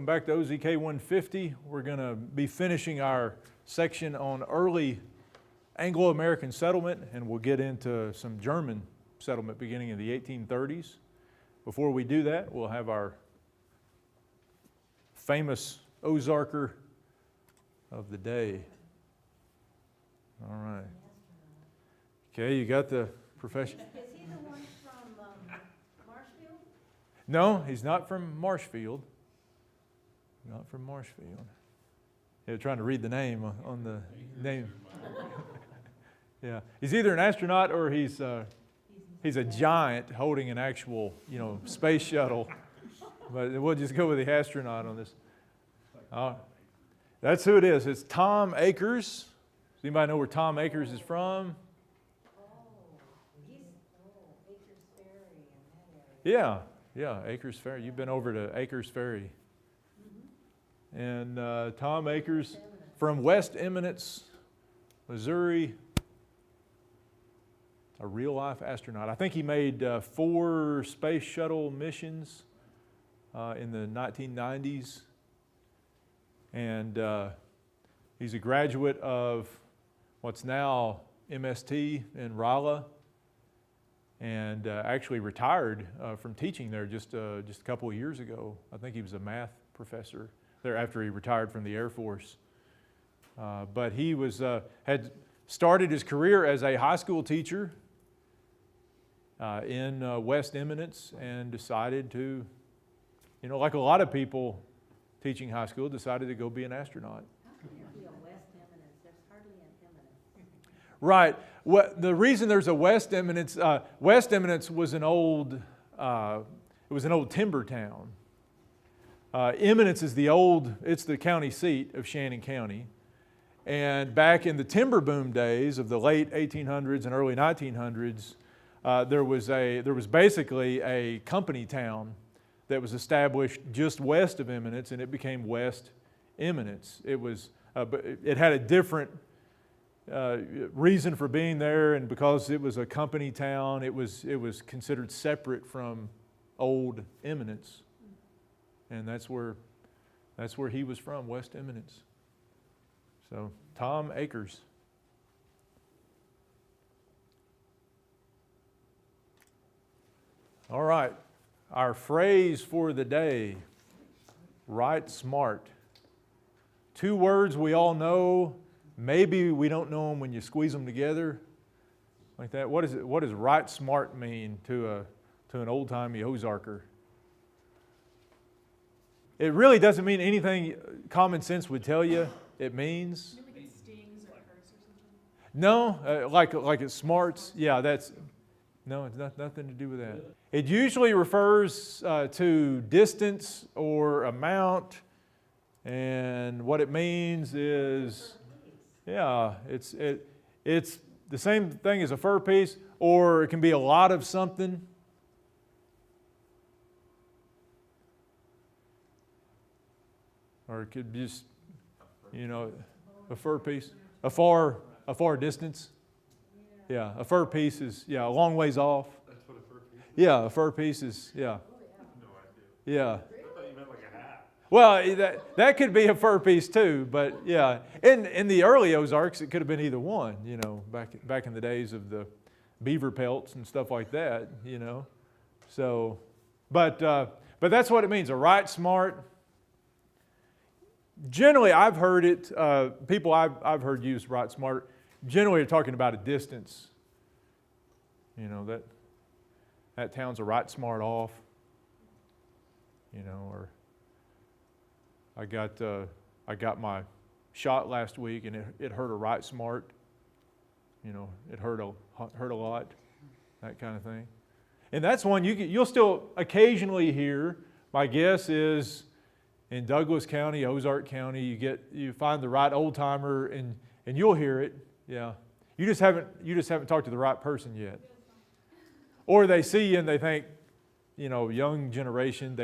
back to OZK 150. We're going to be finishing our section on early Anglo-American settlement, and we'll get into some German settlement beginning in the 1830s. Before we do that, we'll have our famous Ozarker of the day. All right. Okay, you got the profession. Is he the one from Marshfield? No, he's not from Marshfield. Not from Marshfield. Yeah, trying to read the name on the name. Yeah, he's either an astronaut or he's a giant holding an actual, space shuttle. But we'll just go with the astronaut on this. That's who it is. It's Tom Akers. Does anybody know where Tom Akers is from? Acres Ferry in that area. Yeah, Akers Ferry. You've been over to Akers Ferry. And Tom Akers from West Eminence, Missouri, a real-life astronaut. I think he made 4 space shuttle missions in the 1990s. And he's a graduate of what's now MST in Raleigh, and actually retired from teaching there just a couple of years ago. I think he was a math professor there after he retired from the Air Force. But he had started his career as a high school teacher in West Eminence, and decided to, like a lot of people teaching high school, decided to go be an astronaut. How can there be a West Eminence? There's hardly an Eminence. Right. The reason there's a West Eminence was an old timber town. Eminence is it's the county seat of Shannon County. And back in the timber boom days of the late 1800s and early 1900s, there was basically a company town that was established just west of Eminence, and it became West Eminence. It had a different reason for being there, and because it was a company town, it was considered separate from Old Eminence. And that's where he was from, West Eminence. So, Tom Akers. All right, our phrase for the day, right smart. 2 words we all know. Maybe we don't know them when you squeeze them together like that. What does right smart mean to an old-timey Ozarker? It really doesn't mean anything common sense would tell you it means. Maybe like it stings or it hurts or something? No, like it smarts. Yeah, it's nothing to do with that. It usually refers to distance or amount, and what it means is, it's the same thing as a fur piece, or it can be a lot of something. Or it could be just, a fur piece, a far distance. Yeah, a fur piece is, a long ways off. That's what a fur piece is? Yeah, a fur piece is, No idea. Yeah. I thought you meant like a hat. Well, that could be a fur piece too, but yeah. In the early Ozarks, it could have been either one, back in the days of the beaver pelts and stuff like that, So, but that's what it means, a right smart. Generally, I've heard it, people I've heard use right smart, generally are talking about a distance. That town's a right smart off. Or I got my shot last week and it hurt a right smart. It hurt a lot, that kind of thing. And that's one you'll still occasionally hear. My guess is, in Douglas County, Ozark County, you find the right old timer and you'll hear it. Yeah, you just haven't talked to the right person yet. Or they see you and they think, young generation,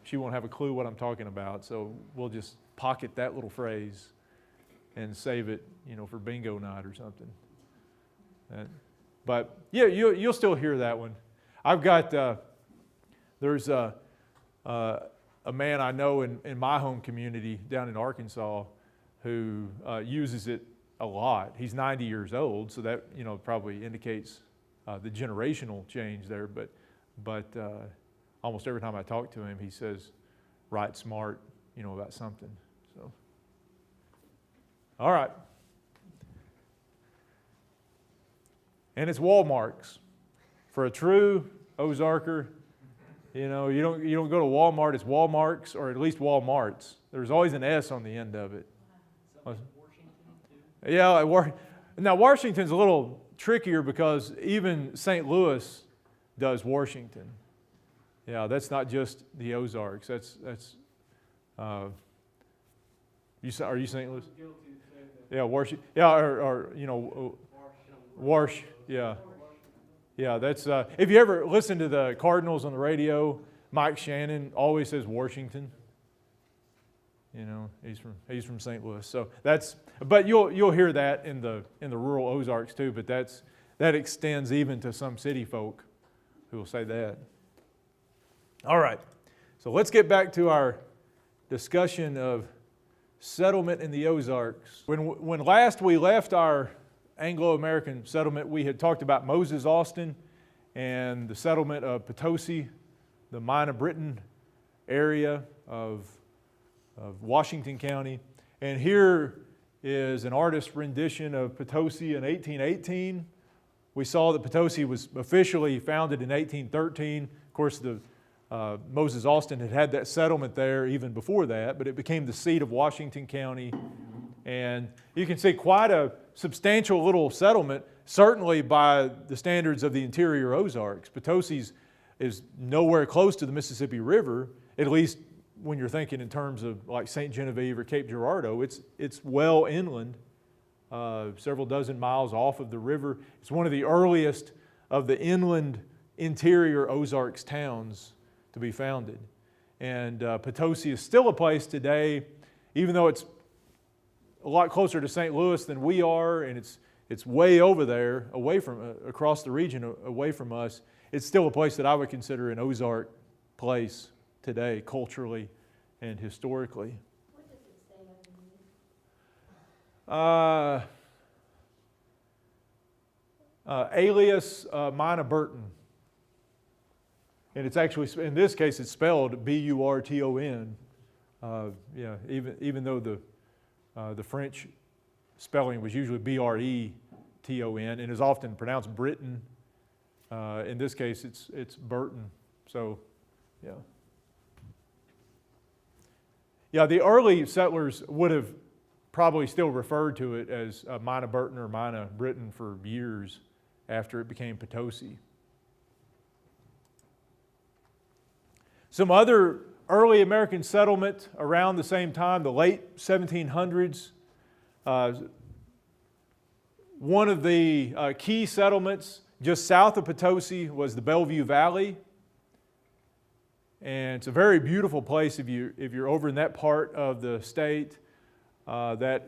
she won't have a clue what I'm talking about. So we'll just pocket that little phrase and save it, for bingo night or something. But yeah, you'll still hear that one. I've got there's a man I know in my home community down in Arkansas who uses it a lot. He's 90 years old, so that probably indicates the generational change there. But almost every time I talk to him, he says, "Right smart," about something. So, all right. And it's Walmarts. For a true Ozarker, you don't go to Walmart, it's Walmarts, or at least Walmarts. There's always an S on the end of it. Yeah, now Washington's a little trickier because even St. Louis does Washington. Yeah, that's not just the Ozarks. That's are you St. Louis? Yeah, Washington. Yeah, or Wash. Yeah. Yeah, that's if you ever listen to the Cardinals on the radio, Mike Shannon always says Washington. He's from St. Louis. So but you'll hear that in the rural Ozarks too, but that extends even to some city folk who will say that. All right. So let's get back to our discussion of settlement in the Ozarks. When last we left our Anglo-American settlement, we had talked about Moses Austin and the settlement of Potosi, the Minor Britain area of Washington County. And here is an artist's rendition of Potosi in 1818. We saw that Potosi was officially founded in 1813. Of course, Moses Austin had that settlement there even before that, but it became the seat of Washington County. And you can see quite a substantial little settlement, certainly by the standards of the interior Ozarks. Potosi is nowhere close to the Mississippi River, at least when you're thinking in terms of like St. Genevieve or Cape Girardeau. It's well inland, several dozen miles off of the river. It's one of the earliest of the inland interior Ozarks towns to be founded. And Potosi is still a place today, even though it's a lot closer to St. Louis than we are, and it's way over there, away from across the region, away from us. It's still a place that I would consider an Ozark place today, culturally and historically. What does it say underneath? Alias Mina Burton. And it's actually, in this case, it's spelled B-U-R-T-O-N. Even though the French spelling was usually B-R-E-T-O-N and is often pronounced Britain. In this case, it's Burton. So, yeah. Yeah, the early settlers would have probably still referred to it as Mina Burton or Mina Britain for years after it became Potosi. Some other early American settlement around the same time, the late 1700s. One of the key settlements just south of Potosi was the Bellevue Valley. And it's a very beautiful place if you're over in that part of the state. That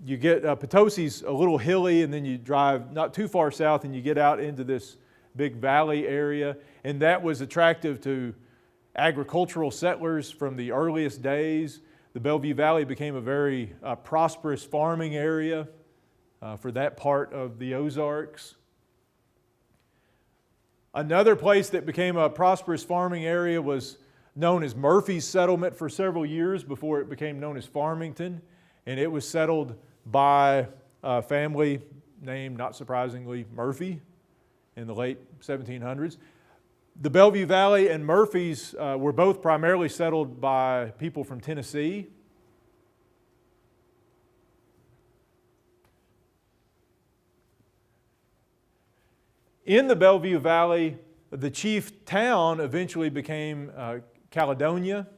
you get Potosi's a little hilly, and then you drive not too far south and you get out into this big valley area. And that was attractive to agricultural settlers from the earliest days. The Bellevue Valley became a very prosperous farming area for that part of the Ozarks. Another place that became a prosperous farming area was known as Murphy's Settlement for several years before it became known as Farmington. And it was settled by a family named, not surprisingly, Murphy in the late 1700s. The Bellevue Valley and Murphy's were both primarily settled by people from Tennessee. In the Bellevue Valley, the chief town eventually became Caledonia.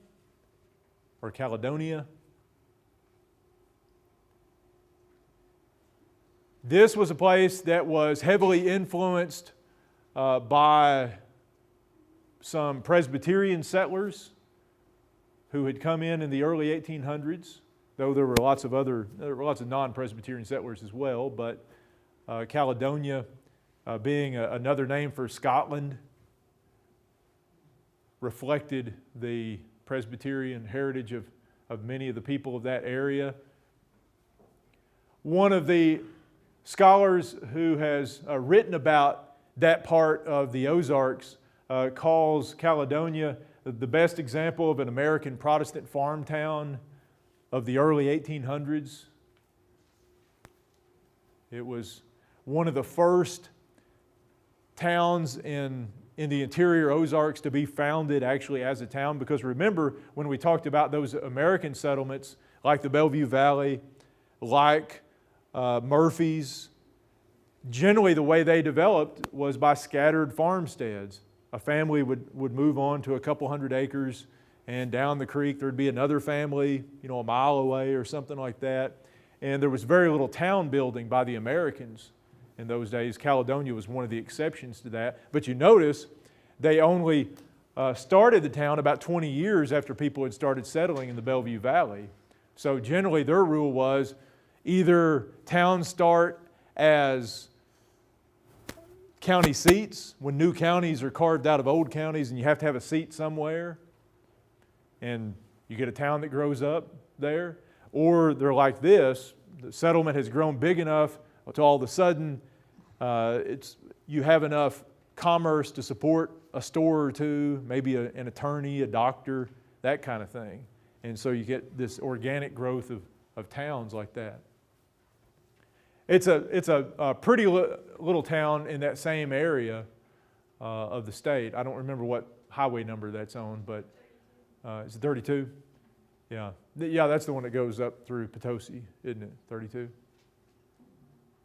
This was a place that was heavily influenced by some Presbyterian settlers who had come in the early 1800s, though there were lots of non-Presbyterian settlers as well, but Caledonia being another name for Scotland reflected the Presbyterian heritage of many of the people of that area. One of the scholars who has written about that part of the Ozarks calls Caledonia the best example of an American Protestant farm town of the early 1800s. It was one of the first towns in the interior Ozarks to be founded actually as a town, because remember when we talked about those American settlements like the Bellevue Valley, like Murphy's, generally the way they developed was by scattered farmsteads. A family would move on to a couple hundred acres, and down the creek there'd be another family, a mile away or something like that. And there was very little town building by the Americans in those days. Caledonia was one of the exceptions to that. But you notice they only started the town about 20 years after people had started settling in the Bellevue Valley. So generally their rule was either towns start as county seats, when new counties are carved out of old counties and you have to have a seat somewhere, and you get a town that grows up there, or they're like this, the settlement has grown big enough to all of a sudden you have enough commerce to support a store or two, maybe an attorney, a doctor, that kind of thing. And so you get this organic growth of towns like that. It's a pretty little town in that same area of the state. I don't remember what highway number that's on, but is it 32? Yeah. Yeah, that's the one that goes up through Potosi, isn't it? 32?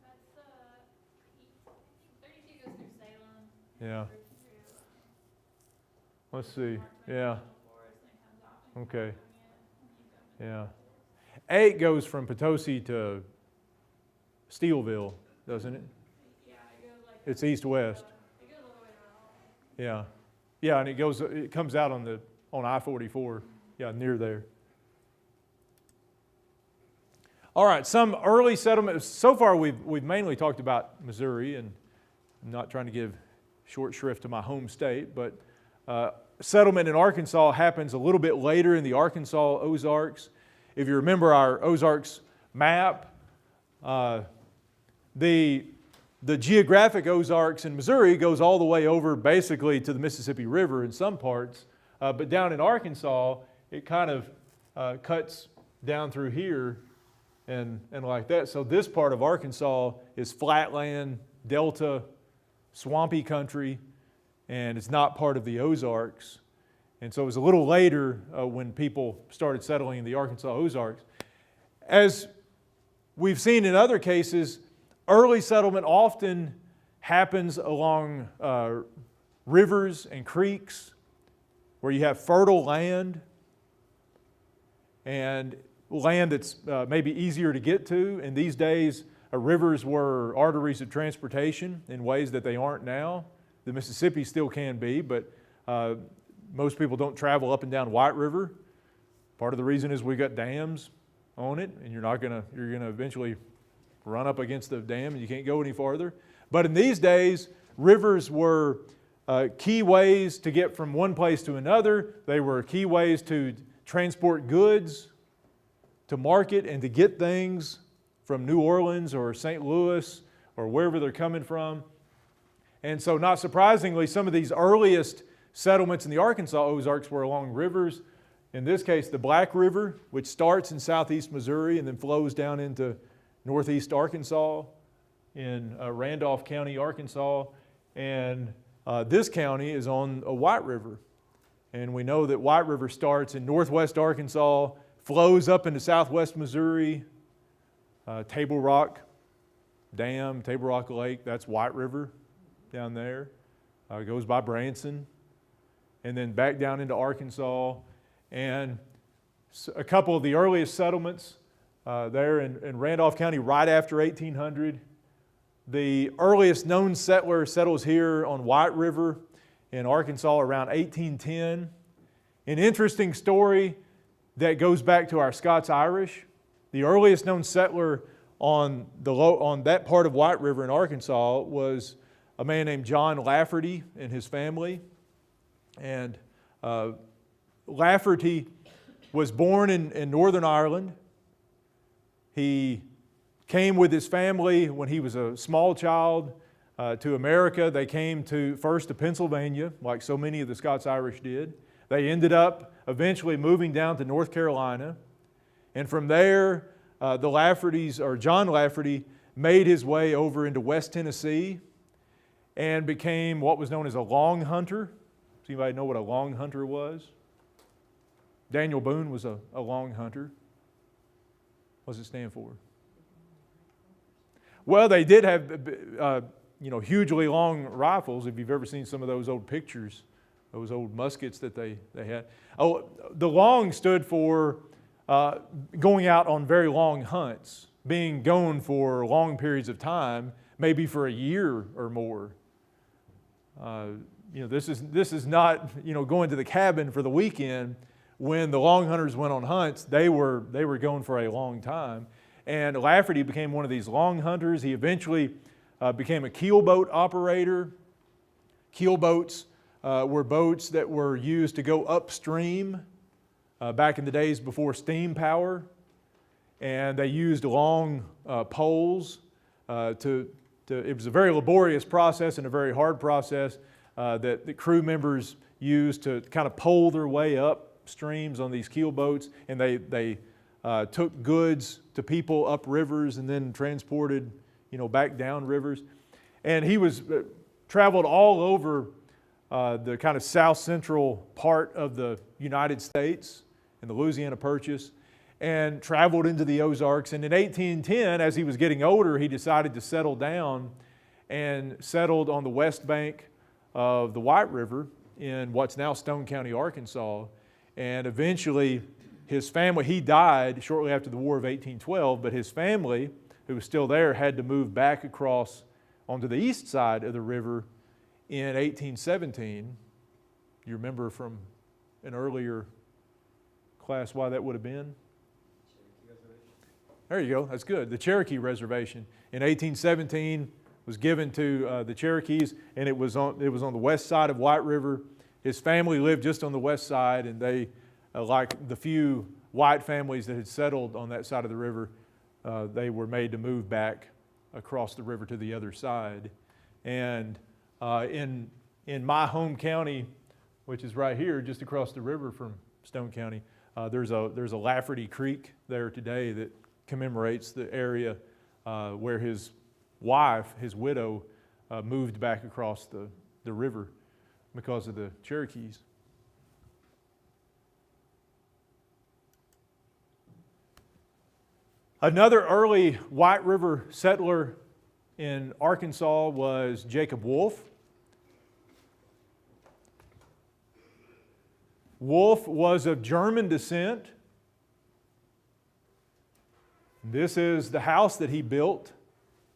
That's 32 goes through Salem. Yeah. Through Let's see. Mark Yeah. Forest, and it comes off into Okay. Caledonia. Yeah. 8 goes from Potosi to Steelville, doesn't it? Yeah, it goes like It's east-west. it goes all the way to Raleigh. Yeah. Yeah, and it comes out on I-44. Yeah, near there. All right, some early settlements. So far we've mainly talked about Missouri, and I'm not trying to give short shrift to my home state, but settlement in Arkansas happens a little bit later in the Arkansas Ozarks. If you remember our Ozarks map, the geographic Ozarks in Missouri goes all the way over basically to the Mississippi River in some parts, but down in Arkansas it kind of cuts down through here and like that. So this part of Arkansas is flatland, delta, swampy country, and it's not part of the Ozarks. And so it was a little later when people started settling in the Arkansas Ozarks. As we've seen in other cases, early settlement often happens along rivers and creeks where you have fertile land and land that's maybe easier to get to. In these days, rivers were arteries of transportation in ways that they aren't now. The Mississippi still can be, but most people don't travel up and down White River. Part of the reason is we got dams on it, and you're gonna eventually run up against the dam and you can't go any farther. But in these days, rivers were key ways to get from one place to another. They were key ways to transport goods, to market, and to get things from New Orleans or St. Louis or wherever they're coming from. And so not surprisingly, some of these earliest settlements in the Arkansas Ozarks were along rivers. In this case, the Black River, which starts in southeast Missouri and then flows down into northeast Arkansas in Randolph County, Arkansas. And this county is on a White River. And we know that White River starts in northwest Arkansas, flows up into southwest Missouri, Table Rock Dam, Table Rock Lake, that's White River down there. It goes by Branson, and then back down into Arkansas. And a couple of the earliest settlements there in Randolph County right after 1800. The earliest known settler settles here on White River in Arkansas around 1810. An interesting story that goes back to our Scots-Irish. The earliest known settler on that part of White River in Arkansas was a man named John Lafferty and his family. And Lafferty was born in Northern Ireland. He came with his family when he was a small child to America. They came first to Pennsylvania, like so many of the Scots-Irish did. They ended up eventually moving down to North Carolina. And from there, the Laffertys, or John Lafferty, made his way over into West Tennessee and became what was known as a long hunter. Does anybody know what a long hunter was? Daniel Boone was a long hunter. What does it stand for? Well, they did have hugely long rifles. If you've ever seen some of those old pictures, those old muskets that they had. Oh, the long stood for going out on very long hunts, being gone for long periods of time, maybe for a year or more. This is not going to the cabin for the weekend. When the long hunters went on hunts, they were going for a long time. And Lafferty became one of these long hunters. He eventually became a keelboat operator. Keelboats were boats that were used to go upstream back in the days before steam power. And they used long poles it was a very laborious process and a very hard process that the crew members used to kind of pole their way up streams on these keelboats, and they took goods to people up rivers and then transported, back down rivers. And he was traveled all over the kind of south central part of the United States in the Louisiana Purchase, and traveled into the Ozarks. And in 1810, as he was getting older, he decided to settle down and settled on the west bank of the White River in what's now Stone County, Arkansas. And eventually, his family, he died shortly after the War of 1812, but his family, who was still there, had to move back across onto the east side of the river in 1817. You remember from an earlier class why that would have been? There you go, that's good. The Cherokee Reservation in 1817 was given to the Cherokees, and it was on the west side of White River. His family lived just on the west side, and they, like the few white families that had settled on that side of the river, they were made to move back across the river to the other side. And in my home county, which is right here, just across the river from Stone County, there's a Lafferty Creek there today that commemorates the area where his wife, his widow, moved back across the river because of the Cherokees. Another early White River settler in Arkansas was Jacob Wolfe. Wolfe was of German descent. This is the house that he built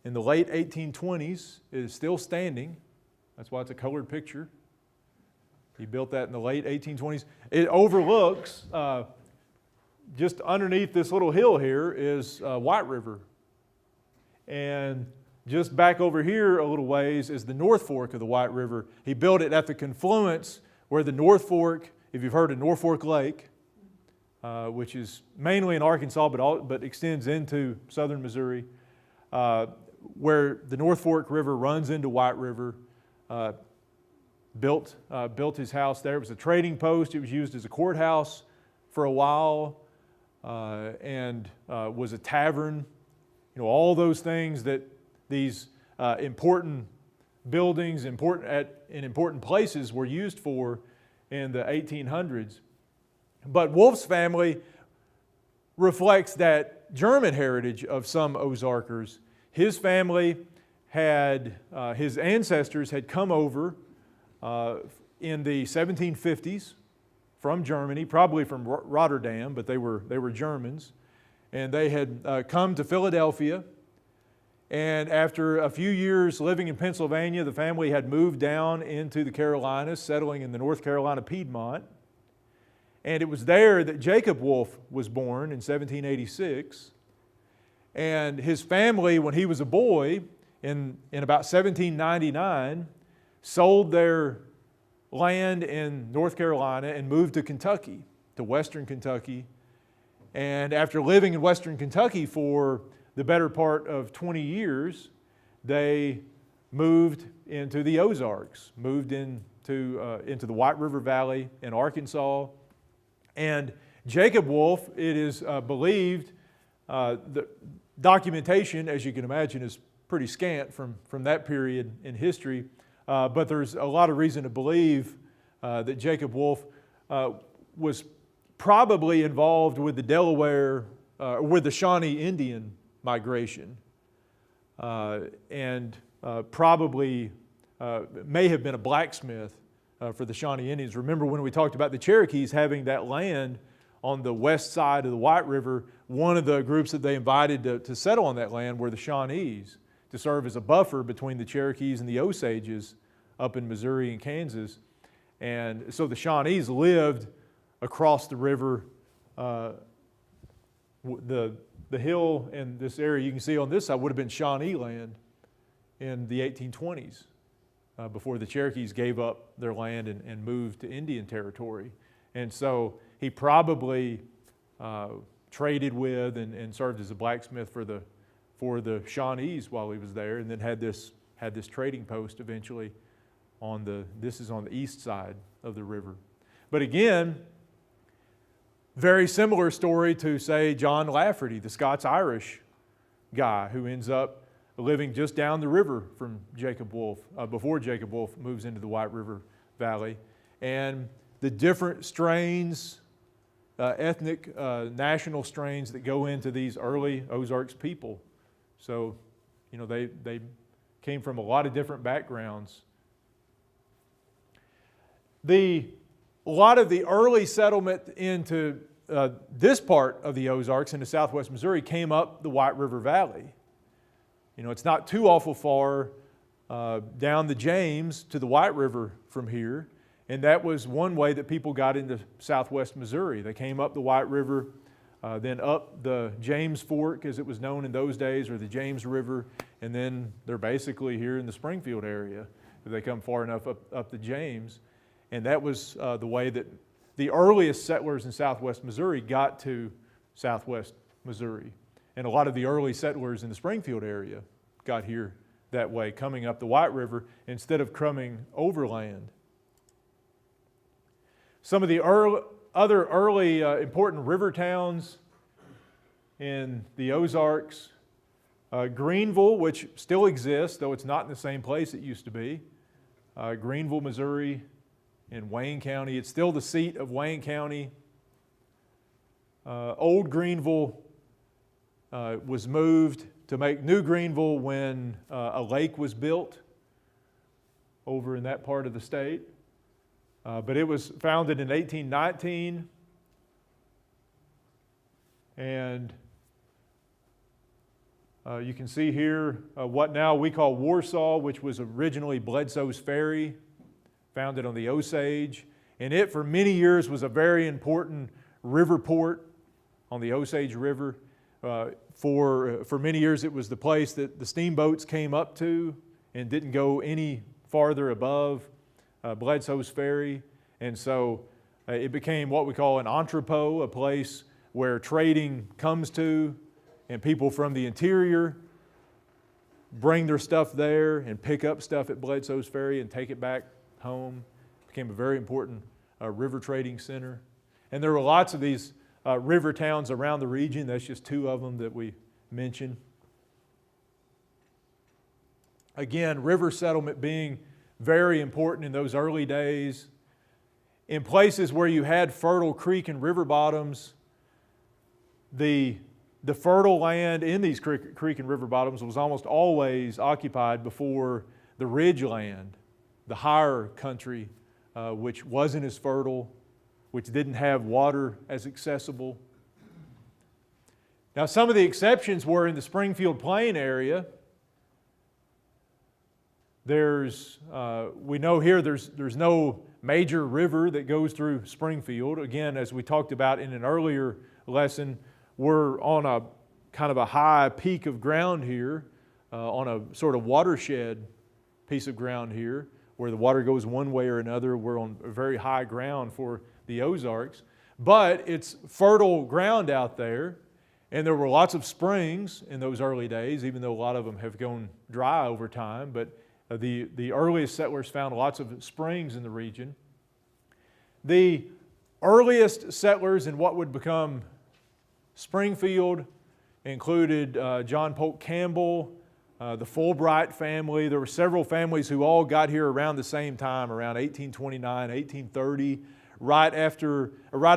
in the late 1820s. It is still standing. That's why it's a colored picture. He built that in the late 1820s. It overlooks, just underneath this little hill here is White River. And just back over here a little ways is the North Fork of the White River. He built it at the confluence where the North Fork, if you've heard of Norfolk Lake, which is mainly in Arkansas but extends into southern Missouri, where the North Fork River runs into White River, built his house there. It was a trading post. It was used as a courthouse for a while, and was a tavern. All those things that these important buildings, in important places, were used for in the 1800s. But Wolfe's family reflects that German heritage of some Ozarkers. His family his ancestors had come over in the 1750s from Germany, probably from Rotterdam, but they were Germans. And they had come to Philadelphia. And after a few years living in Pennsylvania, the family had moved down into the Carolinas, settling in the North Carolina Piedmont. And it was there that Jacob Wolfe was born in 1786. And his family, when he was a boy, in about 1799, sold their land in North Carolina and moved to Kentucky, to western Kentucky. And after living in western Kentucky for the better part of 20 years, they moved into the Ozarks, moved into the White River Valley in Arkansas. And Jacob Wolfe, it is believed, the documentation, as you can imagine, is pretty scant from that period in history, but there's a lot of reason to believe that Jacob Wolfe was probably involved with the Delaware, with the Shawnee Indian migration, and probably may have been a blacksmith for the Shawnee Indians. Remember when we talked about the Cherokees having that land on the west side of the White River, one of the groups that they invited to settle on that land were the Shawnees, to serve as a buffer between the Cherokees and the Osages up in Missouri and Kansas. And so the Shawnees lived across the river. The hill in this area you can see on this side would have been Shawnee land in the 1820s, before the Cherokees gave up their land and moved to Indian territory. And so he probably traded with and served as a blacksmith for the Shawnees while he was there, and then had this trading post eventually this is on the east side of the river. But again, very similar story to, say, John Lafferty, the Scots-Irish guy who ends up living just down the river from Jacob Wolfe, before Jacob Wolfe moves into the White River Valley. And the different strains, ethnic, national strains that go into these early Ozarks people. So, they came from a lot of different backgrounds. A lot of the early settlement into this part of the Ozarks into southwest Missouri came up the White River Valley. It's not too awful far down the James to the White River from here, and that was one way that people got into southwest Missouri. They came up the White River, then up the James Fork, as it was known in those days, or the James River, and then they're basically here in the Springfield area if they come far enough up the James. And that was the way that the earliest settlers in southwest Missouri got to southwest Missouri. And a lot of the early settlers in the Springfield area got here that way, coming up the White River instead of coming overland. Some of the other early important river towns in the Ozarks, Greenville, which still exists, though it's not in the same place it used to be. Greenville, Missouri, in Wayne County. It's still the seat of Wayne County. Old Greenville was moved to make New Greenville when a lake was built over in that part of the state. But it was founded in 1819, and you can see here what now we call Warsaw, which was originally Bledsoe's Ferry, founded on the Osage, and it for many years was a very important river port on the Osage River. For many years it was the place that the steamboats came up to and didn't go any farther above Bledsoe's Ferry, and so it became what we call an entrepot, a place where trading comes to, and people from the interior bring their stuff there and pick up stuff at Bledsoe's Ferry and take it back home. It became a very important river trading center. And there were lots of these river towns around the region. That's just two of them that we mentioned. Again, river settlement being very important in those early days. In places where you had fertile creek and river bottoms, the fertile land in these creek and river bottoms was almost always occupied before the ridge land, the higher country, which wasn't as fertile, which didn't have water as accessible. Now, some of the exceptions were in the Springfield Plain area. We know here there's no major river that goes through Springfield. Again, as we talked about in an earlier lesson, we're on a kind of a high peak of ground here, on a sort of watershed piece of ground here, where the water goes one way or another. We're on very high ground for the Ozarks. But it's fertile ground out there, and there were lots of springs in those early days, even though a lot of them have gone dry over time. But the earliest settlers found lots of springs in the region. The earliest settlers in what would become Springfield included John Polk Campbell, the Fulbright family. There were several families who all got here around the same time, around 1829, 1830, right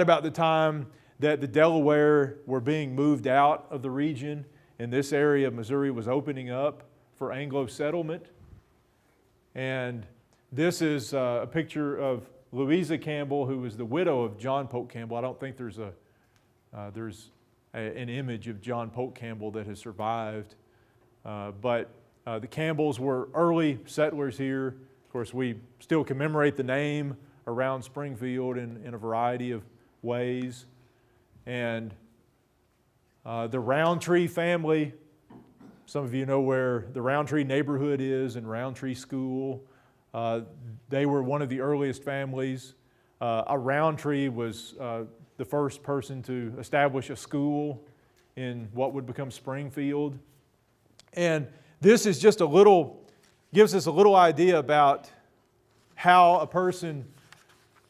about the time that the Delaware were being moved out of the region, and this area of Missouri was opening up for Anglo settlement. And this is a picture of Louisa Campbell, who was the widow of John Polk Campbell. I don't think there's an image of John Polk Campbell that has survived. But the Campbells were early settlers here. Of course, we still commemorate the name around Springfield in a variety of ways. And the Roundtree family, some of you know where the Roundtree neighborhood is and Roundtree School. They were one of the earliest families. A Roundtree was the first person to establish a school in what would become Springfield. And this is just gives us a little idea about how a person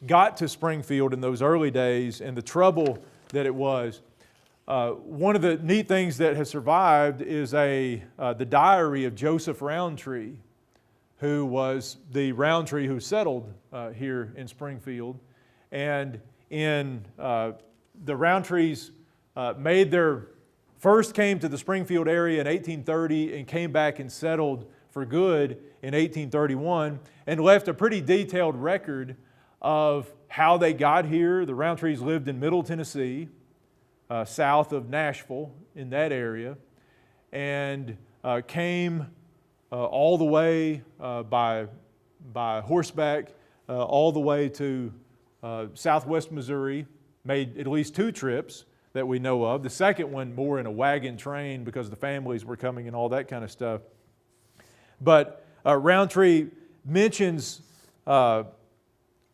got to Springfield in those early days and the trouble that it was. One of the neat things that has survived is the diary of Joseph Roundtree, who was the Roundtree who settled here in Springfield. And the Roundtrees first came to the Springfield area in 1830 and came back and settled for good in 1831 and left a pretty detailed record of how they got here. The Roundtrees lived in Middle Tennessee, south of Nashville, in that area, and came all the way by horseback all the way to southwest Missouri, made at least 2 trips that we know of. The second one more in a wagon train because the families were coming and all that kind of stuff. But Roundtree mentions a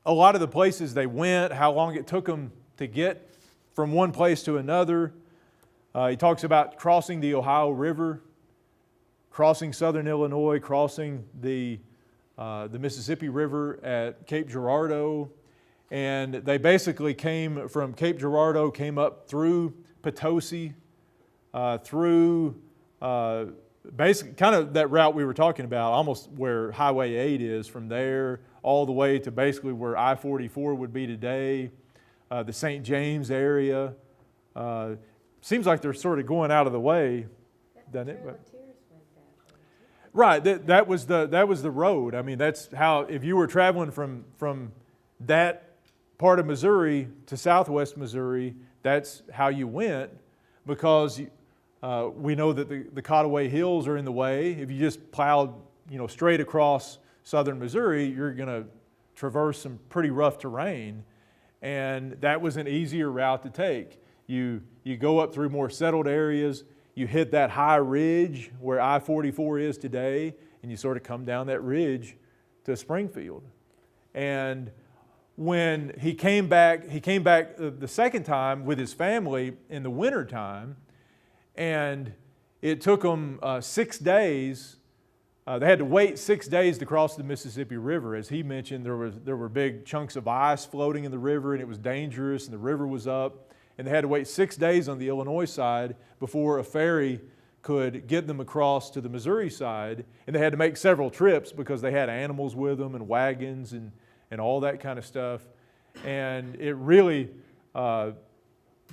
lot of the places they went, how long it took them to get from one place to another. He talks about crossing the Ohio River, crossing southern Illinois, crossing the Mississippi River at Cape Girardeau. And they basically came from Cape Girardeau, came up through Potosi, through basically kind of that route we were talking about, almost where Highway 8 is, from there all the way to basically where I-44 would be today, the St. James area. Seems like they're sort of going out of the way, doesn't it? But, right, that was the road. I mean, that's how, if you were traveling from that part of Missouri to southwest Missouri, that's how you went, because we know that the Cottaway Hills are in the way. If you just plowed straight across southern Missouri, you're going to traverse some pretty rough terrain, and that was an easier route to take. You go up through more settled areas, you hit that high ridge where I-44 is today, and you sort of come down that ridge to Springfield. And when he came back the second time with his family in the wintertime, and it took them 6 days. They had to wait 6 days to cross the Mississippi River. As he mentioned, there were big chunks of ice floating in the river, and it was dangerous, and the river was up. And they had to wait 6 days on the Illinois side before a ferry could get them across to the Missouri side. And they had to make several trips because they had animals with them and wagons and all that kind of stuff. And it really,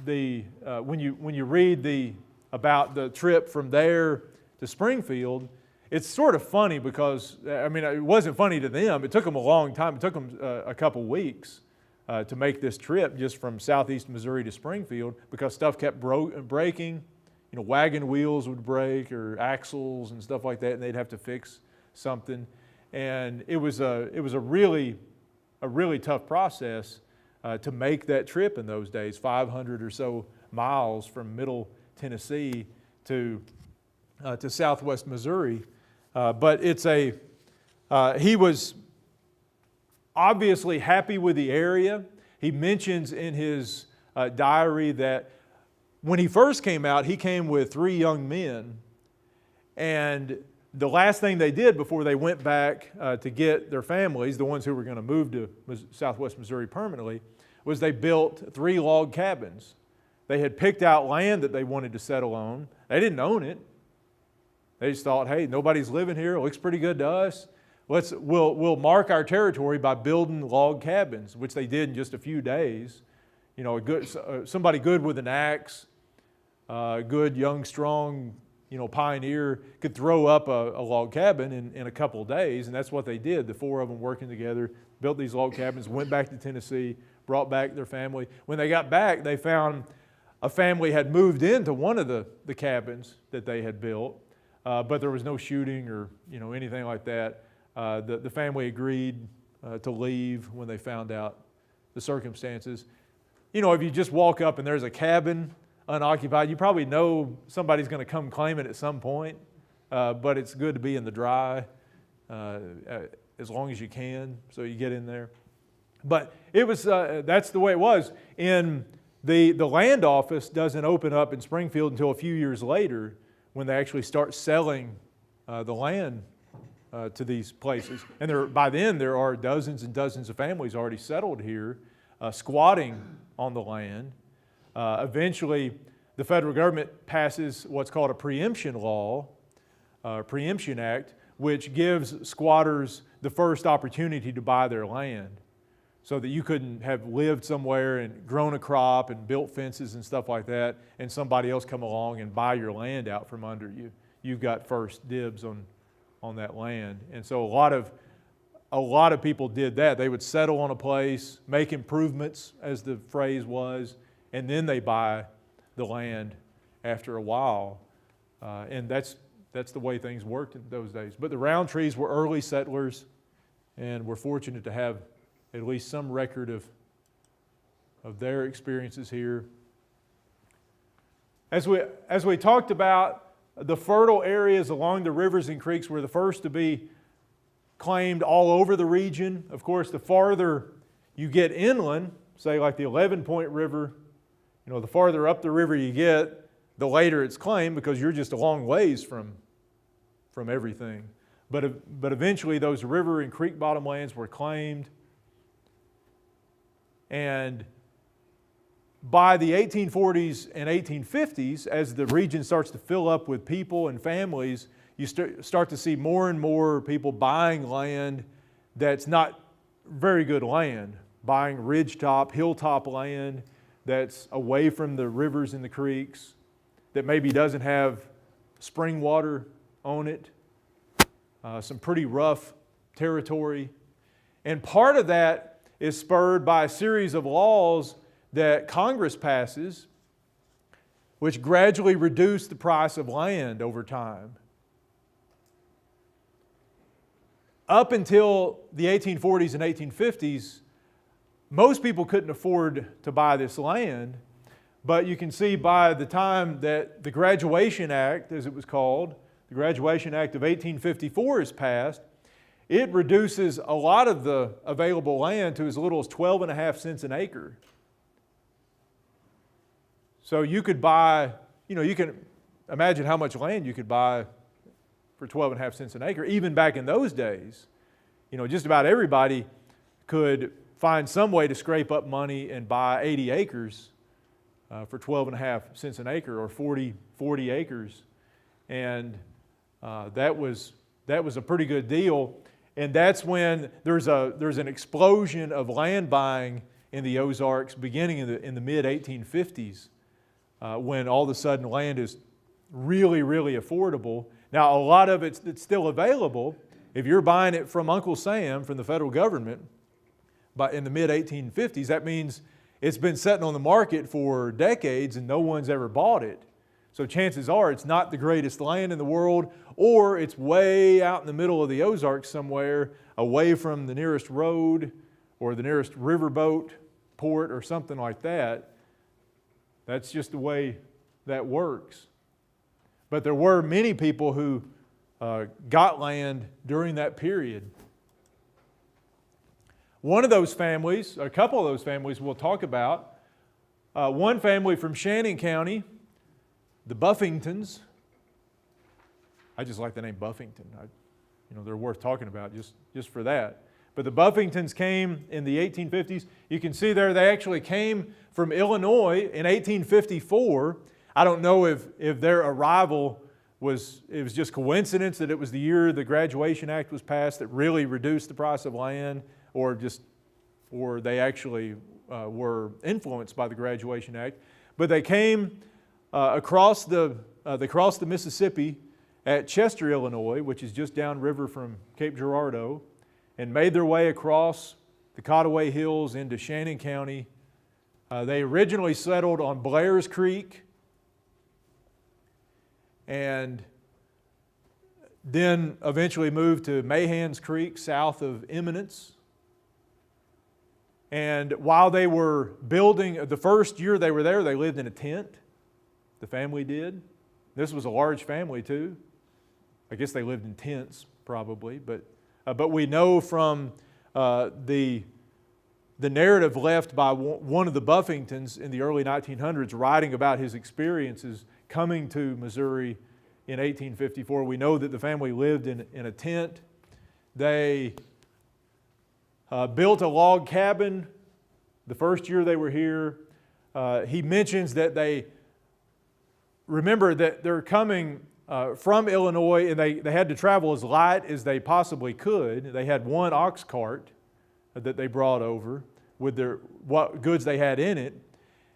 when you read about the trip from there to Springfield, it's sort of funny because, I mean, it wasn't funny to them. It took them a long time. It took them a couple weeks to make this trip just from southeast Missouri to Springfield, because stuff kept breaking. Wagon wheels would break, or axles and stuff like that, and they'd have to fix something. And it was a really tough process to make that trip in those days, 500 or so miles from Middle Tennessee to southwest Missouri. But he was obviously happy with the area. He mentions in his diary that when he first came out, he came with 3 young men. And the last thing they did before they went back to get their families, the ones who were going to move to Southwest Missouri permanently, was they built 3 log cabins. They had picked out land that they wanted to settle on. They didn't own it. They just thought, hey, nobody's living here. It looks pretty good to us. We'll mark our territory by building log cabins, which they did in just a few days. You know, somebody good with an axe, good, young, strong, pioneer could throw up a log cabin in a couple of days, and that's what they did. The 4 of them working together, built these log cabins, went back to Tennessee, brought back their family. When they got back, they found a family had moved into one of the cabins that they had built, but there was no shooting or anything like that. The family agreed to leave when they found out the circumstances. If you just walk up and there's a cabin unoccupied, you probably know somebody's going to come claim it at some point, but it's good to be in the dry as long as you can, so you get in there. But it was that's the way it was. In the land office doesn't open up in Springfield until a few years later, when they actually start selling the land to these places. And by then there are dozens and dozens of families already settled here, squatting on the land. Eventually, the federal government passes what's called a preemption law, Preemption Act, which gives squatters the first opportunity to buy their land, so that you couldn't have lived somewhere and grown a crop and built fences and stuff like that, and somebody else come along and buy your land out from under you. You've got first dibs on that land. And so a lot of people did that. They would settle on a place, make improvements, as the phrase was, and then they buy the land after a while. And that's the way things worked in those days. But the Roundtrees were early settlers, and we're fortunate to have at least some record of their experiences here. As we talked about, the fertile areas along the rivers and creeks were the first to be claimed all over the region. Of course, the farther you get inland, say like the 11-Point River, the farther up the river you get, the later it's claimed, because you're just a long ways from everything. But eventually those river and creek bottom lands were claimed. And by the 1840s and 1850s, as the region starts to fill up with people and families, you start to see more and more people buying land that's not very good land, buying ridgetop, hilltop land that's away from the rivers and the creeks, that maybe doesn't have spring water on it, some pretty rough territory. And part of that is spurred by a series of laws that Congress passes, which gradually reduce the price of land over time. Up until the 1840s and 1850s, most people couldn't afford to buy this land, but you can see by the time that the Graduation Act, as it was called, the Graduation Act of 1854 is passed, it reduces a lot of the available land to as little as 12.5 cents an acre. So you could buy, you can imagine how much land you could buy for 12.5 cents an acre, even back in those days. Just about everybody could find some way to scrape up money and buy 80 acres for 12.5 cents an acre, or 40 acres. And that was a pretty good deal. And that's when there's an explosion of land buying in the Ozarks beginning in the mid-1850s, when all of a sudden land is really, really affordable. Now, a lot of it's still available. If you're buying it from Uncle Sam, from the federal government, but in the mid-1850s, that means it's been sitting on the market for decades and no one's ever bought it. So chances are it's not the greatest land in the world, or it's way out in the middle of the Ozarks somewhere, away from the nearest road or the nearest riverboat port or something like that. That's just the way that works. But there were many people who got land during that period. One of those families, a couple of those families we'll talk about, one family from Shannon County, the Buffingtons. I just like the name Buffington. They're worth talking about just for that. But the Buffingtons came in the 1850s. You can see there they actually came from Illinois in 1854. I don't know if their arrival was just coincidence that it was the year the Graduation Act was passed that really reduced the price of land, or they actually were influenced by the Graduation Act. But they came across the Mississippi at Chester, Illinois, which is just downriver from Cape Girardeau, and made their way across the Cottaway Hills into Shannon County. They originally settled on Blair's Creek, and then eventually moved to Mahan's Creek south of Eminence. And while they were building, the first year they were there, they lived in a tent. The family did. This was a large family too. I guess they lived in tents probably, but we know from the narrative left by one of the Buffingtons in the early 1900s writing about his experiences coming to Missouri in 1854. We know that the family lived in a tent. They built a log cabin the first year they were here. He mentions that remember that they're coming from Illinois, and they had to travel as light as they possibly could. They had one ox cart that they brought over with what goods they had in it,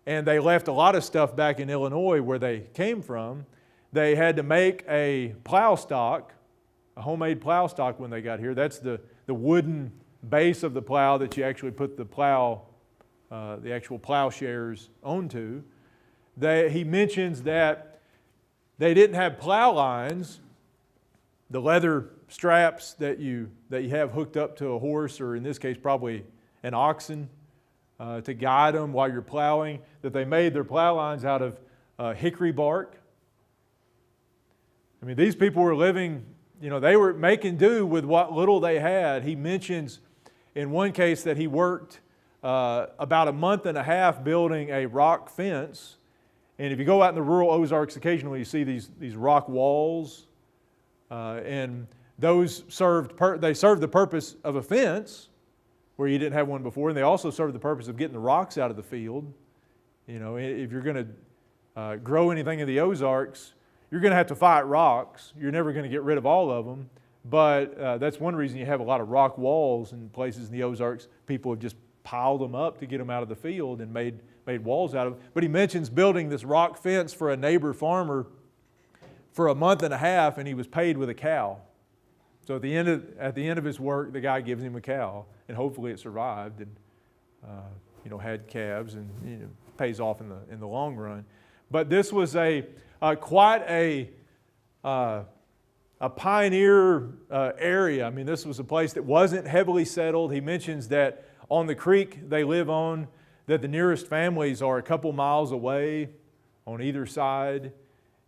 and they left a lot of stuff back in Illinois where they came from. They had to make a plow stock, a homemade plow stock when they got here. That's the wooden base of the plow that you actually put the actual plowshares onto. He mentions that they didn't have plow lines, the leather straps that you have hooked up to a horse, or in this case probably an oxen, to guide them while you're plowing, that they made their plow lines out of hickory bark. I mean, these people were living, they were making do with what little they had. He mentions in one case that he worked about a month and a half building a rock fence. And if you go out in the rural Ozarks, occasionally you see these rock walls, and those served the purpose of a fence where you didn't have one before, and they also served the purpose of getting the rocks out of the field. If you're going to grow anything in the Ozarks, you're going to have to fight rocks. You're never going to get rid of all of them, but that's one reason you have a lot of rock walls in places in the Ozarks. People have just piled them up to get them out of the field and made walls out of them. But he mentions building this rock fence for a neighbor farmer for a month and a half, and he was paid with a cow. So at the end of his work, the guy gives him a cow, and hopefully it survived and had calves, and pays off in the long run. But this was quite a pioneer area. I mean, this was a place that wasn't heavily settled. He mentions that on the creek they live on, that the nearest families are a couple miles away on either side.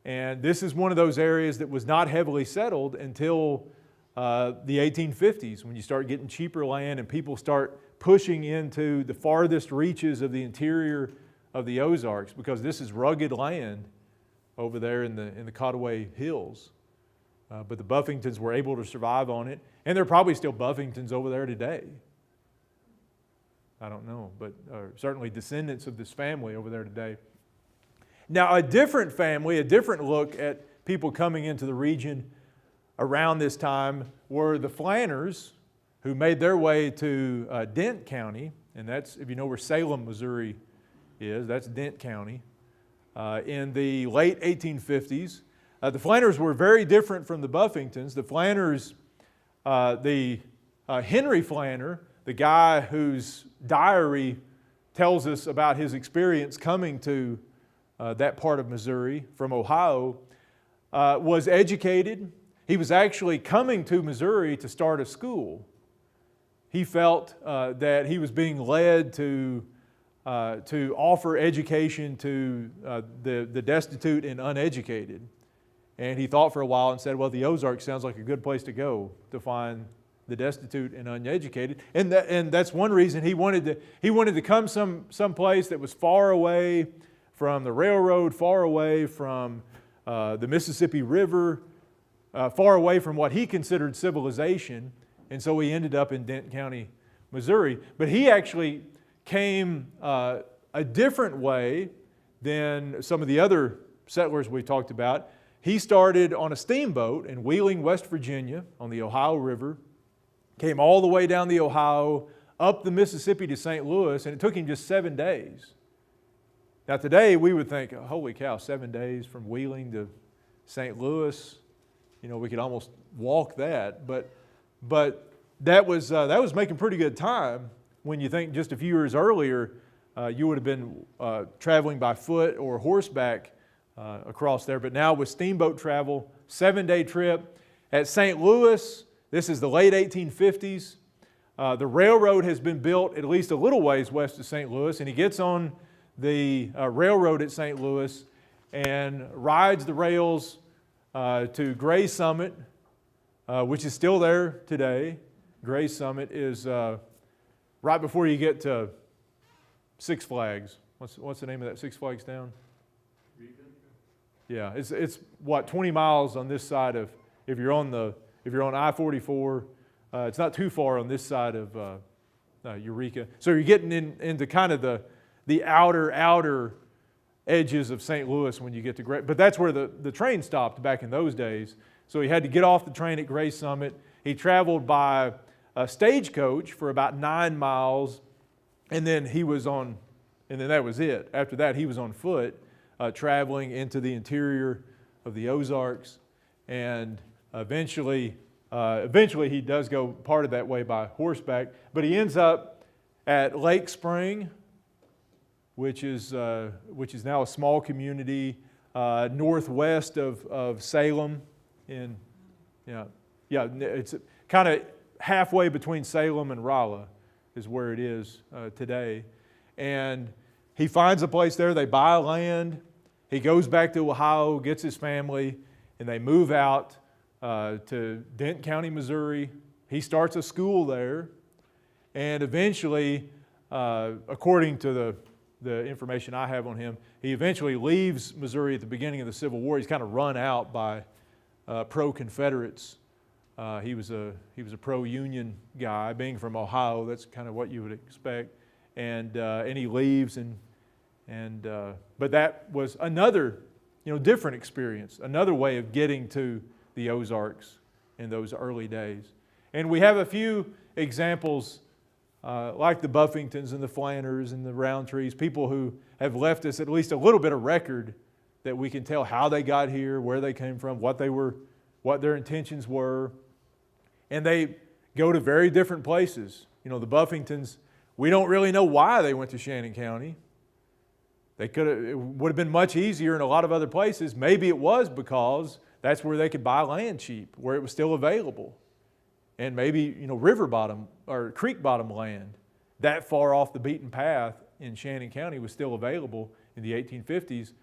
And this is one of those areas that was not heavily settled until the 1850s, when you start getting cheaper land and people start pushing into the farthest reaches of the interior of the Ozarks, because this is rugged land over there in the Cottaway Hills. But the Buffingtons were able to survive on it, and there are probably still Buffingtons over there today. I don't know, but certainly descendants of this family over there today. Now, a different family, a different look at people coming into the region around this time were the Flanders, who made their way to Dent County, and that's, if you know where Salem, Missouri is, that's Dent County, in the late 1850s. The Flanders were very different from the Buffingtons. The Flanders, Henry Flander, the guy whose diary tells us about his experience coming to that part of Missouri from Ohio, was educated. He was actually coming to Missouri to start a school. He felt that he was being led to offer education to the destitute and uneducated. And he thought for a while and said, well, the Ozarks sounds like a good place to go to find the destitute and uneducated. And that's one reason he wanted to come someplace that was far away from the railroad, far away from the Mississippi River, far away from what he considered civilization. And so he ended up in Denton County, Missouri. But he actually came a different way than some of the other settlers we talked about. He started on a steamboat in Wheeling, West Virginia, on the Ohio River, came all the way down the Ohio, up the Mississippi to St. Louis, and it took him just 7 days. Now today we would think, oh, holy cow, 7 days from Wheeling to St. Louis, we could almost walk that. But that was making pretty good time when you think just a few years earlier you would have been traveling by foot or horseback across there. But now with steamboat travel, 7-day trip. At St. Louis, this is the late 1850s. The railroad has been built at least a little ways west of St. Louis, and he gets on the railroad at St. Louis and rides the rails to Gray Summit, which is still there today. Gray Summit is right before you get to Six Flags. What's the name of that Six Flags town? Yeah, it's what, 20 miles on this side of, if you're on I-44, it's not too far on this side of Eureka. So you're getting into kind of the outer edges of St. Louis when you get to Gray. But that's where the train stopped back in those days. So he had to get off the train at Gray Summit. He traveled by a stagecoach for about 9 miles, and then that was it. After that, he was on foot, traveling into the interior of the Ozarks, and eventually he does go part of that way by horseback, but he ends up at Lake Spring, which is now a small community northwest of Salem. It's kind of halfway between Salem and Rolla is where it is today. And he finds a place there. They buy land. He goes back to Ohio, gets his family, and they move out to Denton County, Missouri. He starts a school there, and eventually, according to the information I have on him, he eventually leaves Missouri at the beginning of the Civil War. He's kind of run out by pro-Confederates. He was a pro-Union guy, being from Ohio. That's kind of what you would expect, and he leaves, but that was another different experience, another way of getting to the Ozarks in those early days. And we have a few examples like the Buffingtons and the Flanders and the Roundtrees, people who have left us at least a little bit of record that we can tell how they got here, where they came from, what their intentions were. And they go to very different places. The Buffingtons, we don't really know why they went to Shannon County. It would have been much easier in a lot of other places. Maybe it was because that's where they could buy land cheap, where it was still available. And maybe, river bottom or creek bottom land that far off the beaten path in Shannon County was still available in the 1850s,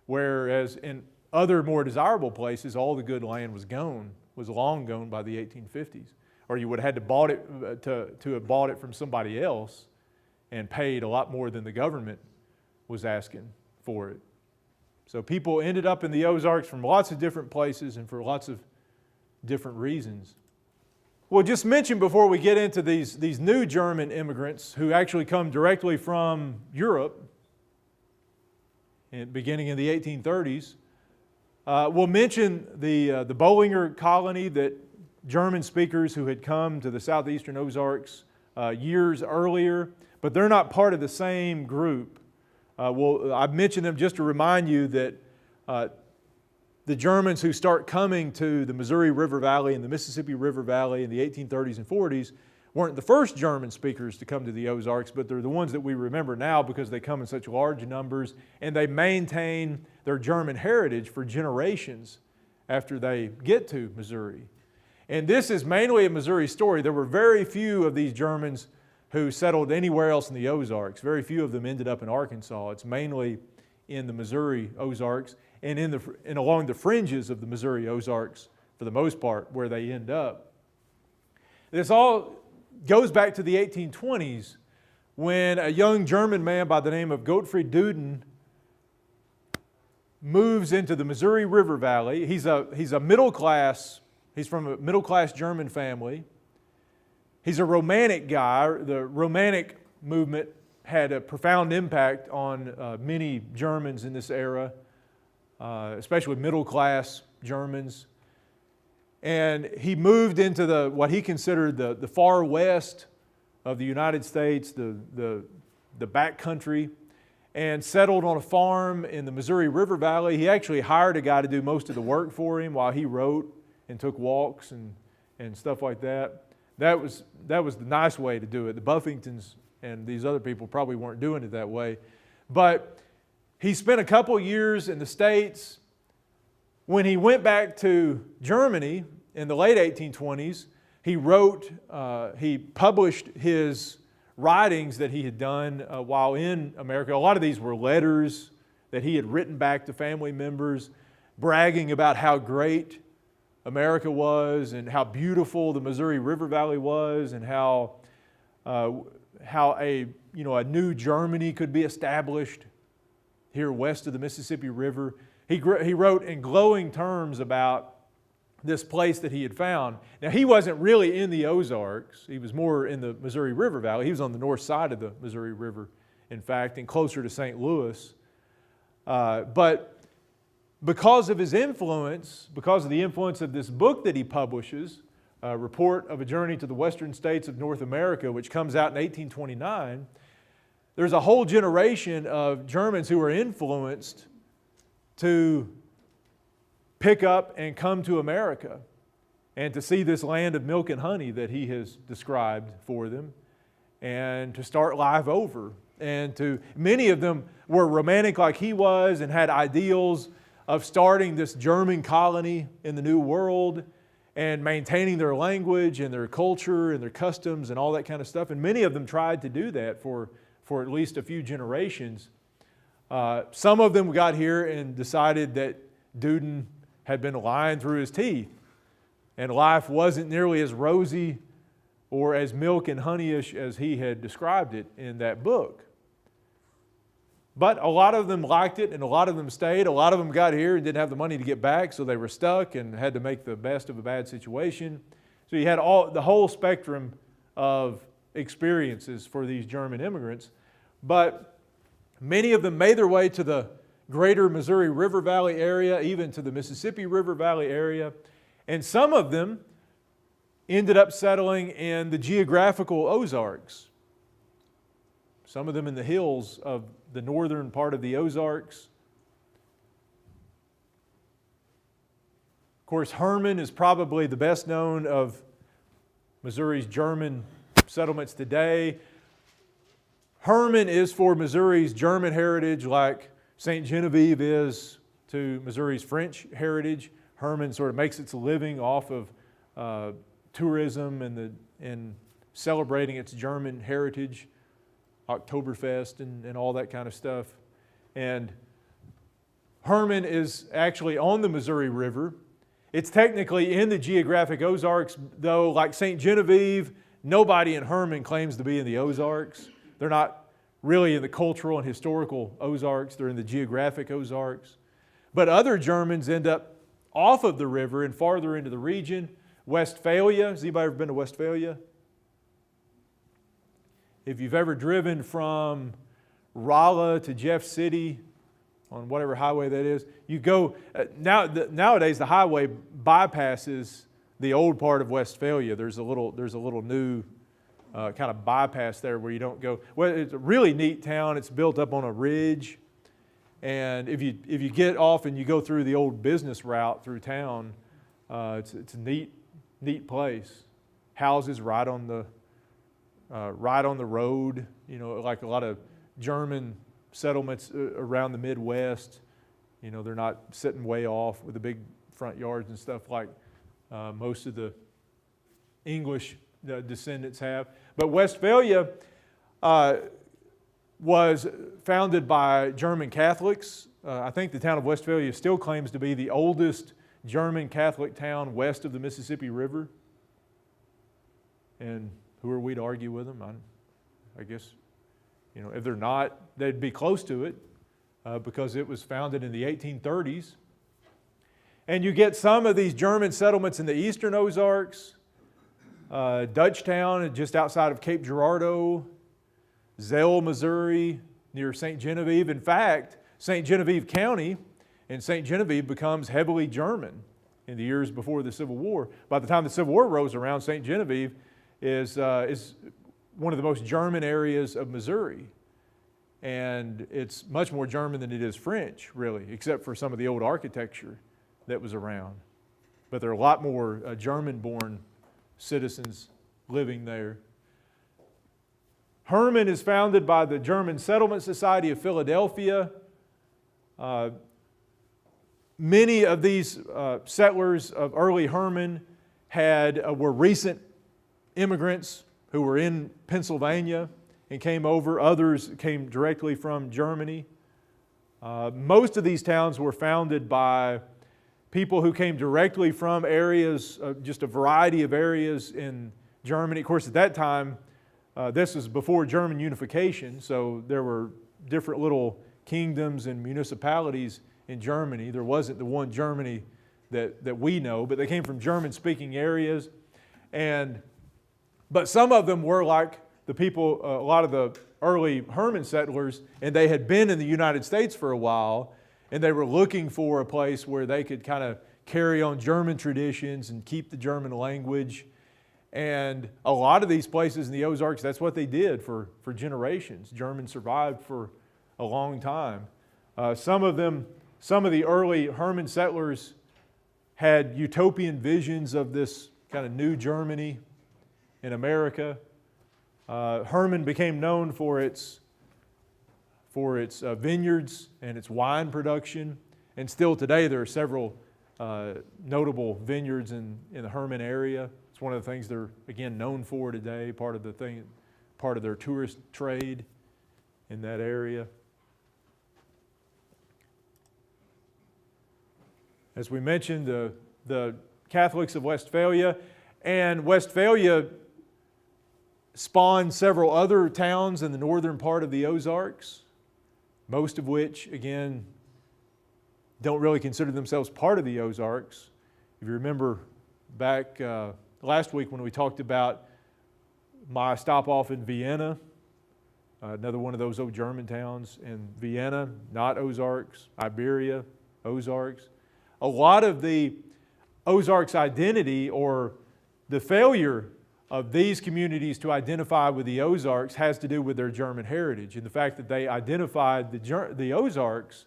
whereas in other more desirable places, all the good land was long gone by the 1850s. Or you would have had to have bought it from somebody else and paid a lot more than the government was asking for it. So people ended up in the Ozarks from lots of different places and for lots of different reasons. Well, just mention before we get into these new German immigrants who actually come directly from Europe, beginning in the 1830s. We'll mention the Bollinger colony, that German speakers who had come to the southeastern Ozarks years earlier, but they're not part of the same group. I've mentioned them just to remind you that the Germans who start coming to the Missouri River Valley and the Mississippi River Valley in the 1830s and 40s weren't the first German speakers to come to the Ozarks, but they're the ones that we remember now because they come in such large numbers and they maintain their German heritage for generations after they get to Missouri. And this is mainly a Missouri story. There were very few of these Germans who settled anywhere else in the Ozarks. Very few of them ended up in Arkansas. It's mainly in the Missouri Ozarks and along the fringes of the Missouri Ozarks for the most part where they end up. This all goes back to the 1820s when a young German man by the name of Gottfried Duden moves into the Missouri River Valley. He's a middle class, he's from a middle class German family. He's a Romantic guy. The Romantic movement had a profound impact on many Germans in this era, especially middle class Germans. And he moved into what he considered the far west of the United States, the backcountry, and settled on a farm in the Missouri River Valley. He actually hired a guy to do most of the work for him while he wrote and took walks and stuff like that. That was the nice way to do it. The Buffingtons and these other people probably weren't doing it that way. But he spent a couple years in the States. When he went back to Germany in the late 1820s, he published his writings that he had done while in America. A lot of these were letters that he had written back to family members, bragging about how great America was and how beautiful the Missouri River Valley was, and how a new Germany could be established here west of the Mississippi River. He wrote in glowing terms about this place that he had found. Now, he wasn't really in the Ozarks. He was more in the Missouri River Valley. He was on the north side of the Missouri River, in fact, and closer to St. Louis. But because of his influence, because of the influence of this book that he publishes, a report of a journey to the western states of North America, which comes out in 1829, there's a whole generation of Germans who are influenced to pick up and come to America and to see this land of milk and honey that he has described for them, and to start life over. And many of them were romantic like he was and had ideals of starting this German colony in the New World and maintaining their language and their culture and their customs and all that kind of stuff. And many of them tried to do that for at least a few generations. Some of them got here and decided that Duden had been lying through his teeth, and life wasn't nearly as rosy or as milk and honeyish as he had described it in that book. But a lot of them liked it, and a lot of them stayed. A lot of them got here and didn't have the money to get back, so they were stuck and had to make the best of a bad situation. So you had the whole spectrum of experiences for these German immigrants. But many of them made their way to the greater Missouri River Valley area, even to the Mississippi River Valley area. And some of them ended up settling in the geographical Ozarks. Some of them in the hills of the northern part of the Ozarks. Of course, Hermann is probably the best known of Missouri's German settlements today. Hermann is for Missouri's German heritage like St. Genevieve is to Missouri's French heritage. Hermann sort of makes its living off of tourism and celebrating its German heritage, Oktoberfest and all that kind of stuff. And Hermann is actually on the Missouri River. It's technically in the geographic Ozarks, though, like St. Genevieve, nobody in Hermann claims to be in the Ozarks. They're not really in the cultural and historical Ozarks. They're in the geographic Ozarks. But other Germans end up off of the river and farther into the region. Westphalia. Has anybody ever been to Westphalia? If you've ever driven from Rolla to Jeff City on whatever highway that is, you go, nowadays the highway bypasses the old part of Westphalia. There's a little new kind of bypass there where you don't go. Well, it's a really neat town. It's built up on a ridge. And if you get off and you go through the old business route through town, it's a neat place. Houses right on the road, like a lot of German settlements around the Midwest. They're not sitting way off with the big front yards and stuff like most of the English descendants have. But Westphalia was founded by German Catholics. I think the town of Westphalia still claims to be the oldest German Catholic town west of the Mississippi River. And who are we to argue with them? I guess, if they're not, they'd be close to it because it was founded in the 1830s. And you get some of these German settlements in the eastern Ozarks, Dutchtown, just outside of Cape Girardeau, Zell, Missouri, near St. Genevieve. In fact, St. Genevieve County and St. Genevieve becomes heavily German in the years before the Civil War. By the time the Civil War rolls around, St. Genevieve is one of the most German areas of Missouri. And it's much more German than it is French, really, except for some of the old architecture that was around. But there are a lot more German-born citizens living there. Hermann is founded by the German Settlement Society of Philadelphia. Many of these settlers of early Hermann were recent immigrants who were in Pennsylvania and came over. Others came directly from Germany. Most of these towns were founded by people who came directly from areas, just a variety of areas in Germany. Of course, at that time, this was before German unification, so there were different little kingdoms and municipalities in Germany. There wasn't the one Germany that we know, but they came from German-speaking areas. But some of them were like the people, a lot of the early Hermann settlers, and they had been in the United States for a while, and they were looking for a place where they could kind of carry on German traditions and keep the German language. And a lot of these places in the Ozarks, that's what they did for generations. Germans survived for a long time. Some of the early Hermann settlers had utopian visions of this kind of new Germany in America. Hermann became known for its vineyards and its wine production. And still today there are several notable vineyards in the Hermann area. It's one of the things they're, again, known for today, part of their tourist trade in that area. As we mentioned, the Catholics of Westphalia, and Westphalia spawned several other towns in the northern part of the Ozarks, most of which, again, don't really consider themselves part of the Ozarks. If you remember back last week when we talked about my stop off in Vienna, another one of those old German towns in Vienna, not Ozarks, Iberia, Ozarks. A lot of the Ozarks identity, or the failure of these communities to identify with the Ozarks, has to do with their German heritage and the fact that they identified the Ozarks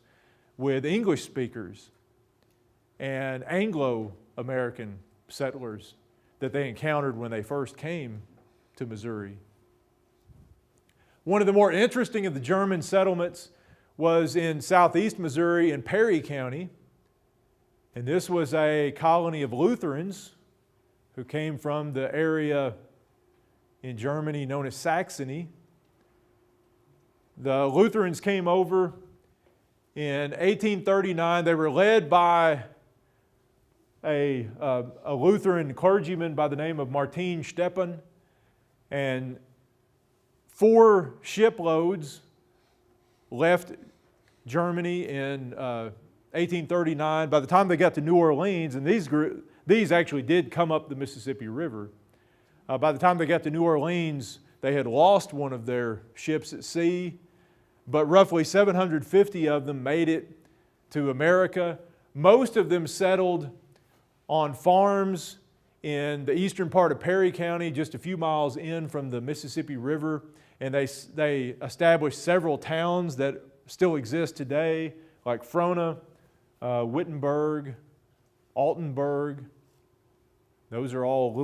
with English speakers and Anglo-American settlers that they encountered when they first came to Missouri. One of the more interesting of the German settlements was in southeast Missouri in Perry County. And this was a colony of Lutherans who came from the area in Germany known as Saxony. The Lutherans came over in 1839. They were led by a Lutheran clergyman by the name of Martin Steppen, and 4 shiploads left Germany in 1839. By the time they got to New Orleans, and these actually did come up the Mississippi River. By the time they got to New Orleans, they had lost one of their ships at sea, but roughly 750 of them made it to America. Most of them settled on farms in the eastern part of Perry County, just a few miles in from the Mississippi River, and they established several towns that still exist today, like Frona, Wittenberg, Altenburg. Those are all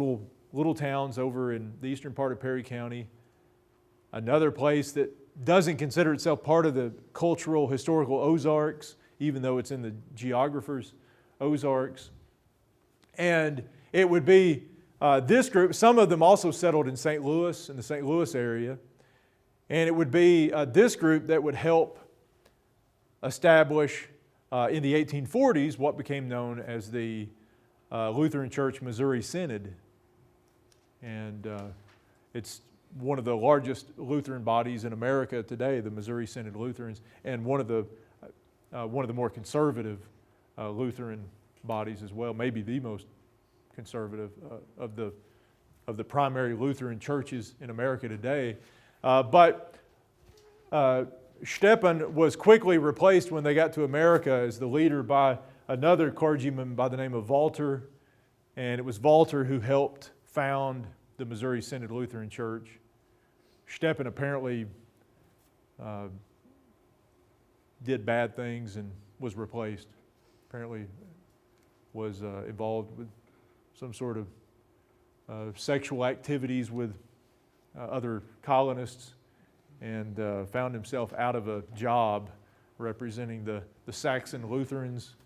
little towns over in the eastern part of Perry County. Another place that doesn't consider itself part of the cultural, historical Ozarks, even though it's in the geographer's Ozarks. And it would be this group, some of them also settled in St. Louis, in the St. Louis area. And it would be this group that would help establish in the 1840s what became known as the Lutheran Church Missouri Synod. And it's one of the largest Lutheran bodies in America today, the Missouri Synod Lutherans, and one of the more conservative Lutheran bodies as well, maybe the most conservative of the primary Lutheran churches in America today. But Stepan was quickly replaced when they got to America as the leader by another clergyman by the name of Walter, and it was Walter who helped found the Missouri Synod Lutheran Church. Stepan apparently did bad things and was replaced. Apparently was involved with some sort of sexual activities with other colonists, and found himself out of a job representing the Saxon Lutherans.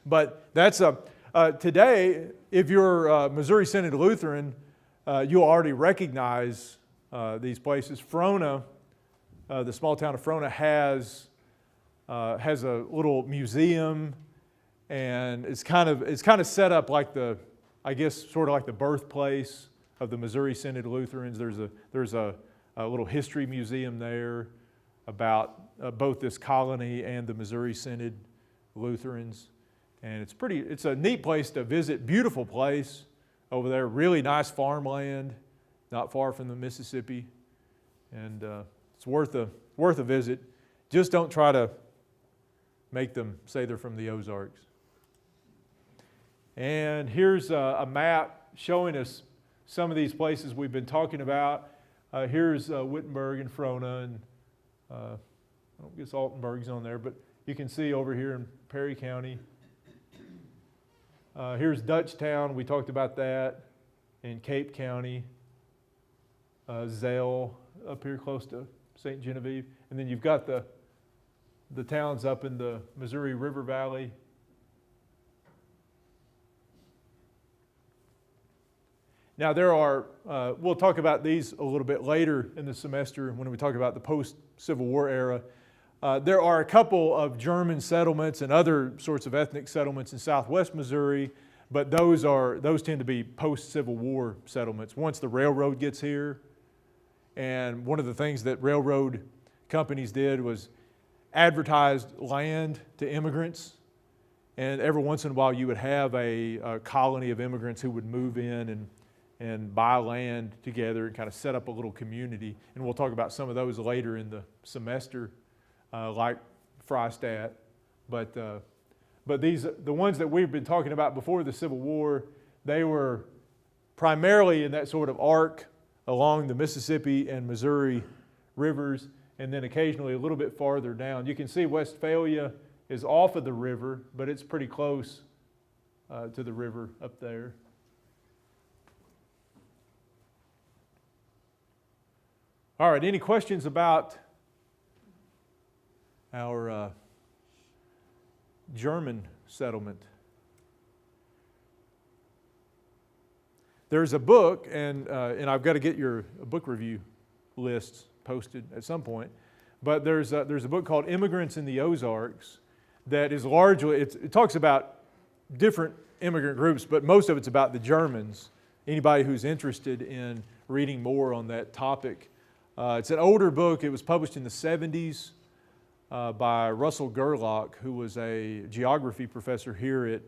But that's today, if you're a Missouri Synod Lutheran, you'll already recognize these places. Frona, the small town of Frona, has a little museum, and it's kind of set up like sort of like the birthplace of the Missouri Synod Lutherans. There's a little history museum there about both this colony and the Missouri Synod Lutherans, and it's a neat place to visit. Beautiful place over there, really nice farmland, not far from the Mississippi, and it's worth a visit. Just don't try to make them say they're from the Ozarks. And here's a map showing us some of these places we've been talking about. Here's Wittenberg and Frona, and I don't guess Altenburg's on there, but you can see over here in Perry County. Here's Dutchtown, we talked about that, in Cape County. Zell up here close to St. Genevieve. And then you've got the towns up in the Missouri River Valley. Now there are, we'll talk about these a little bit later in the semester when we talk about the post-Civil War era. There are a couple of German settlements and other sorts of ethnic settlements in southwest Missouri, but those tend to be post-Civil War settlements. Once the railroad gets here, and one of the things that railroad companies did was advertised land to immigrants, and every once in a while you would have a colony of immigrants who would move in and buy land together and kind of set up a little community. And we'll talk about some of those later in the semester, like Freistadt. But the ones that we've been talking about before the Civil War, they were primarily in that sort of arc along the Mississippi and Missouri rivers, and then occasionally a little bit farther down. You can see Westphalia is off of the river, but it's pretty close to the river up there. All right, any questions about our German settlement? There's a book, and I've got to get your book review lists posted at some point, but there's a book called Immigrants in the Ozarks that is largely, it talks about different immigrant groups, but most of it's about the Germans. Anybody who's interested in reading more on that topic. It's an older book. It was published in the 70s by Russell Gerlach, who was a geography professor here at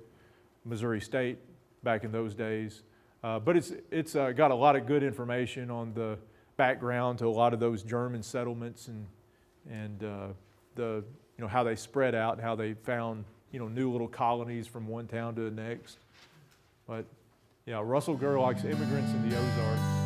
Missouri State back in those days. But it's got a lot of good information on the background to a lot of those German settlements and the how they spread out and how they found new little colonies from one town to the next. But yeah, Russell Gerlach's Immigrants in the Ozarks.